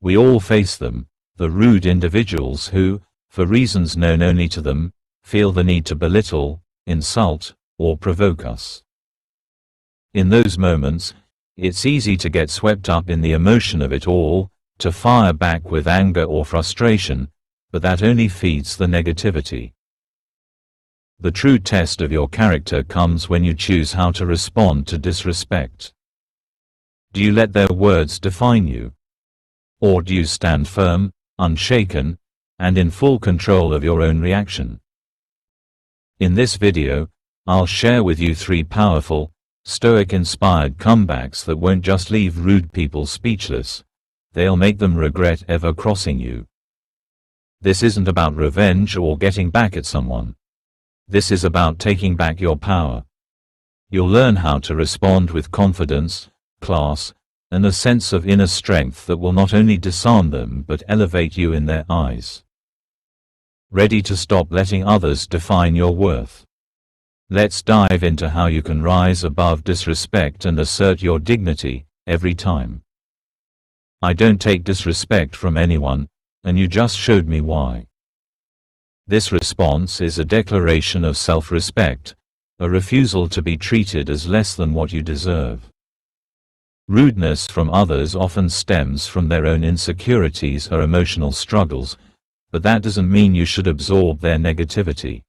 We all face them, the rude individuals who, for reasons known only to them, feel the need to belittle, insult, or provoke us. In those moments, it's easy to get swept up in the emotion of it all, to fire back with anger or frustration, but that only feeds the negativity. The true test of your character comes when you choose how to respond to disrespect. Do you let their words define you? Or do you stand firm, unshaken, and in full control of your own reaction? In this video, I'll share with you 3 powerful, Stoic-inspired comebacks that won't just leave rude people speechless, they'll make them regret ever crossing you. This isn't about revenge or getting back at someone. This is about taking back your power. You'll learn how to respond with confidence, class, and a sense of inner strength that will not only disarm them but elevate you in their eyes. Ready to stop letting others define your worth? Let's dive into how you can rise above disrespect and assert your dignity, every time. I don't take disrespect from anyone, and you just showed me why. This response is a declaration of self-respect, a refusal to be treated as less than what you deserve. Rudeness from others often stems from their own insecurities or emotional struggles, but that doesn't mean you should absorb their negativity.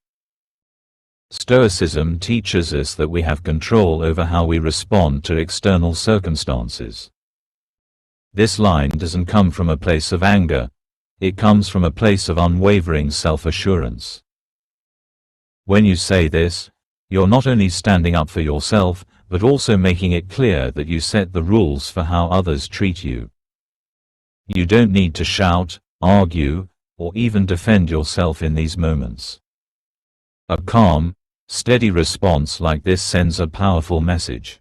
Stoicism teaches us that we have control over how we respond to external circumstances. This line doesn't come from a place of anger, it comes from a place of unwavering self-assurance. When you say this, you're not only standing up for yourself, but also making it clear that you set the rules for how others treat you. You don't need to shout, argue, or even defend yourself in these moments. A calm, steady response like this sends a powerful message.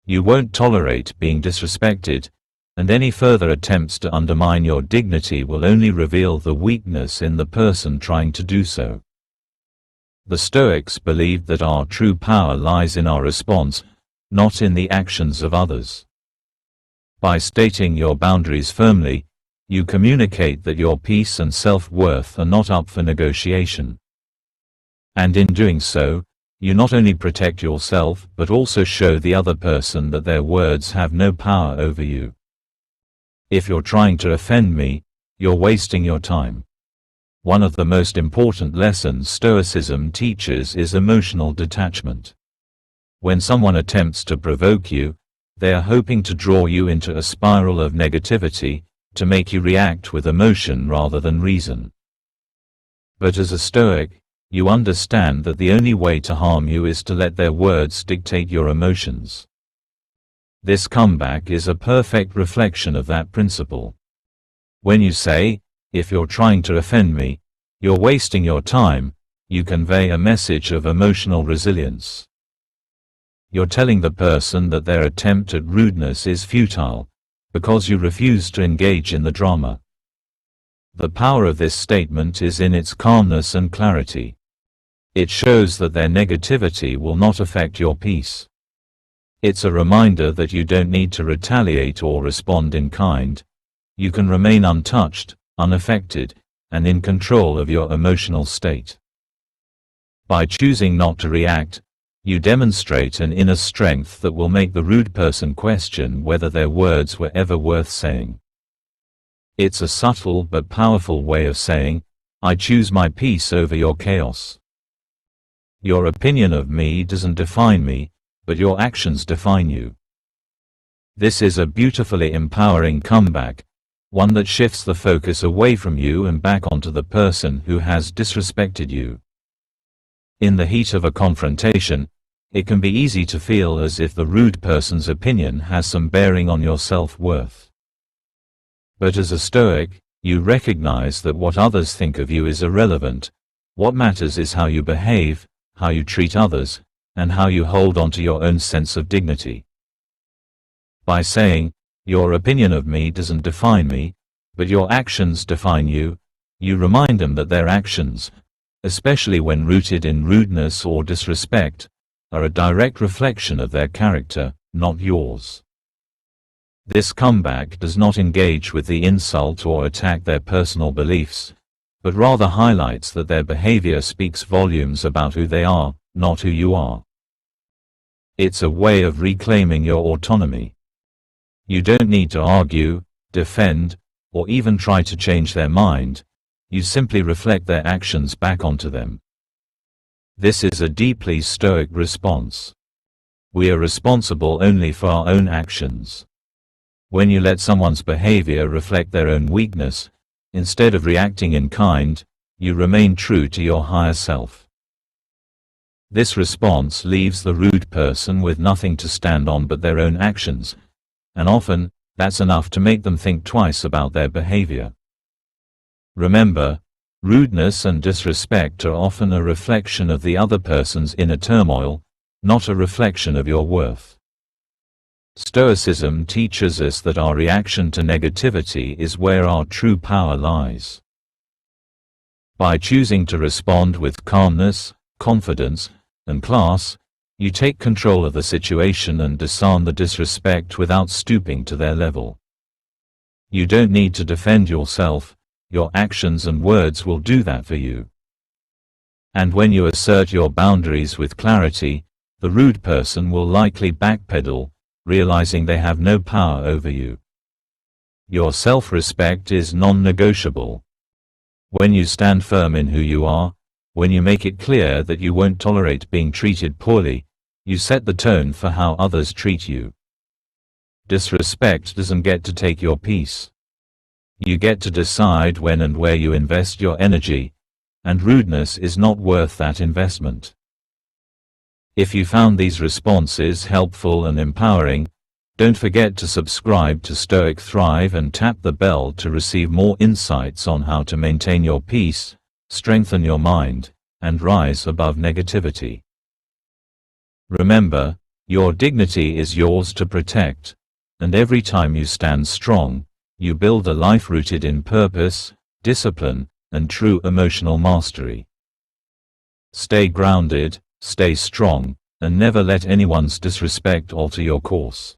You won't tolerate being disrespected, and any further attempts to undermine your dignity will only reveal the weakness in the person trying to do so. The Stoics believed that our true power lies in our response, not in the actions of others. By stating your boundaries firmly, you communicate that your peace and self-worth are not up for negotiation. And in doing so, you not only protect yourself but also show the other person that their words have no power over you. If you're trying to offend me, you're wasting your time. One of the most important lessons Stoicism teaches is emotional detachment. When someone attempts to provoke you, they are hoping to draw you into a spiral of negativity, to make you react with emotion rather than reason. But as a Stoic, you understand that the only way to harm you is to let their words dictate your emotions. This comeback is a perfect reflection of that principle. When you say, "If you're trying to offend me, you're wasting your time," you convey a message of emotional resilience. You're telling the person that their attempt at rudeness is futile, because you refuse to engage in the drama. The power of this statement is in its calmness and clarity. It shows that their negativity will not affect your peace. It's a reminder that you don't need to retaliate or respond in kind. You can remain untouched, unaffected, and in control of your emotional state. By choosing not to react, you demonstrate an inner strength that will make the rude person question whether their words were ever worth saying. It's a subtle but powerful way of saying, "I choose my peace over your chaos." Your opinion of me doesn't define me, but your actions define you. This is a beautifully empowering comeback, one that shifts the focus away from you and back onto the person who has disrespected you. In the heat of a confrontation, it can be easy to feel as if the rude person's opinion has some bearing on your self-worth. But as a Stoic, you recognize that what others think of you is irrelevant. What matters is how you behave, how you treat others, and how you hold on to your own sense of dignity. By saying, "Your opinion of me doesn't define me, but your actions define you," you remind them that their actions, especially when rooted in rudeness or disrespect, are a direct reflection of their character, not yours. This comeback does not engage with the insult or attack their personal beliefs, but rather highlights that their behavior speaks volumes about who they are, not who you are. It's a way of reclaiming your autonomy. You don't need to argue, defend, or even try to change their mind. You simply reflect their actions back onto them. This is a deeply Stoic response. We are responsible only for our own actions. When you let someone's behavior reflect their own weakness, instead of reacting in kind, you remain true to your higher self. This response leaves the rude person with nothing to stand on but their own actions, and often, that's enough to make them think twice about their behavior. Remember, rudeness and disrespect are often a reflection of the other person's inner turmoil, not a reflection of your worth. Stoicism teaches us that our reaction to negativity is where our true power lies. By choosing to respond with calmness, confidence, and class, you take control of the situation and disarm the disrespect without stooping to their level. You don't need to defend yourself, your actions and words will do that for you. And when you assert your boundaries with clarity, the rude person will likely backpedal, realizing they have no power over you. Your self-respect is non-negotiable. When you stand firm in who you are, when you make it clear that you won't tolerate being treated poorly, you set the tone for how others treat you. Disrespect doesn't get to take your peace. You get to decide when and where you invest your energy, and rudeness is not worth that investment. If you found these responses helpful and empowering, don't forget to subscribe to Stoic Thrive and tap the bell to receive more insights on how to maintain your peace, strengthen your mind, and rise above negativity. Remember, your dignity is yours to protect, and every time you stand strong, you build a life rooted in purpose, discipline, and true emotional mastery. Stay grounded, stay strong, and never let anyone's disrespect alter your course.